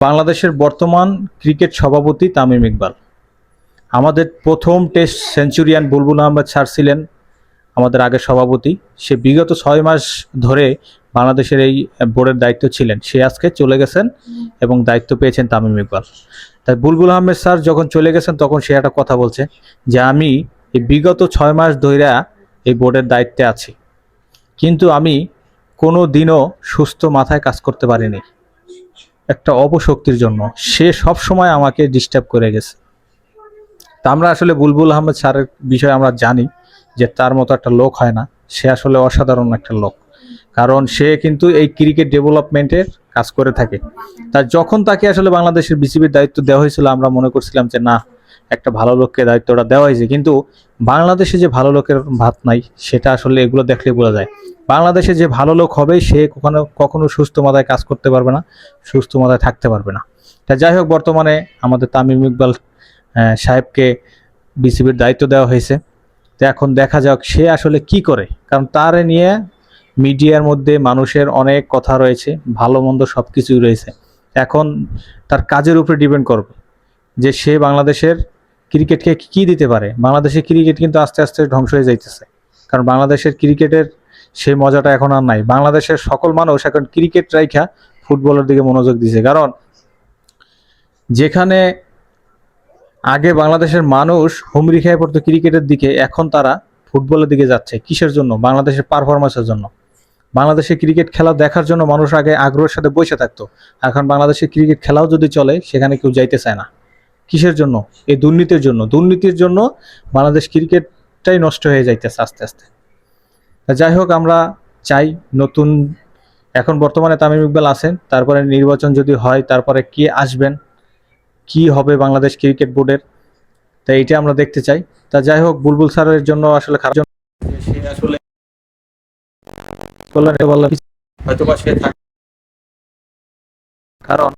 বাংলাদেশের বর্তমান ক্রিকেট সভাপতি তামিম ইকবাল। আমাদের প্রথম টেস্ট সেঞ্চুরিয়ান বুলবুল আহমেদ স্যার ছিলেন আমাদের আগের সভাপতি। সে বিগত 6 মাস ধরে বাংলাদেশের এই বোর্ডের দায়িত্ব ছিলেন। সে আজকে চলে গেছেন এবং দায়িত্ব পেয়েছেন তামিম ইকবাল। তাই বুলবুল আহমেদ স্যার যখন চলে গেছেন তখন সে একটা কথা বলছে যে আমি এই বিগত 6 মাস ধরে এই বোর্ডের দায়িত্বে আছি, কিন্তু আমি কোনো দিনও সুস্থ মাথায় কাজ করতে পারিনি একটা অপশক্তির জন্য। সে সব সময় আমাকে ডিস্টার্ব করে গেছে। তা আমরা আসলে বুলবুল আহমেদ স্যারের বিষয়ে আমরা জানি যে তার মতো একটা লোক হয় না। সে আসলে অসাধারণ একটা লোক, কারণ সে কিন্তু এই ক্রিকেট ডেভেলপমেন্টের কাজ করে থাকে। তার যখন তাকে আসলে বাংলাদেশের বিসিবির দায়িত্ব দেওয়া হয়েছিল আমরা মনে করছিলাম যে না, একটা ভালো লোককে দায়িত্বটা দেওয়া হয়েছে, কিন্তু বাংলাদেশে যে ভালো লোকের ভাত নাই সেটা আসলে এগুলো দেখলে বোঝা যায়। বাংলাদেশে যে ভালো লোক হবে সে কখনো কখনো সুস্থ মাথায় কাজ করতে পারবে না, সুস্থ মাথায় থাকতে পারবে না। তা যাই হোক, বর্তমানে আমাদের তামিম ইকবাল সাহেবকে বিসিবির দায়িত্ব দেওয়া হয়েছে। তো এখন দেখা যাক সে আসলে কি করে, কারণ তার নিয়ে মিডিয়ার মধ্যে মানুষের অনেক কথা রয়েছে, ভালো মন্দ সব কিছুই রয়েছে। এখন তার কাজের উপরে ডিপেন্ড করবে যে সে বাংলাদেশের ক্রিকেটকে কি দিতে পারে। বাংলাদেশের ক্রিকেট কিন্তু আস্তে আস্তে ধ্বংস হয়ে যাইতেছে, কারণ বাংলাদেশের ক্রিকেটের সেই মজাটা এখন আর নাই। বাংলাদেশের সকল মানুষ এখন ক্রিকেট রাইখা ফুটবলের দিকে মনোযোগ দিছে, কারণ যেখানে আগে বাংলাদেশের মানুষ হুমড়ি খেয়ে পড়তো ক্রিকেটের দিকে, এখন তারা ফুটবলের দিকে যাচ্ছে। কিসের জন্য? বাংলাদেশের পারফরমেন্সের জন্য। বাংলাদেশের ক্রিকেট খেলা দেখার জন্য মানুষ আগে আগ্রহের সাথে বসে থাকতো, এখন বাংলাদেশের ক্রিকেট খেলাও যদি চলে সেখানে কেউ যাইতে চায় না। কিসের জন্য? এই দুর্নীতির জন্য। দুর্নীতির জন্য বাংলাদেশ ক্রিকেটটাই নষ্ট হয়ে যাইতেছে আস্তে আস্তে। যাই হোক, আমরা চাই নতুন, এখন বর্তমানে তামিম ইকবাল আছেন, তারপরে নির্বাচন যদি হয় তারপরে কে আসবেন, কি হবে বাংলাদেশ ক্রিকেট বোর্ডের, তাই এটা আমরা দেখতে চাই। তা যাই হোক, বুলবুল স্যারের জন্য আসলে খারাপ, সে আসলে হয়তো বা সে থাকে, কারণ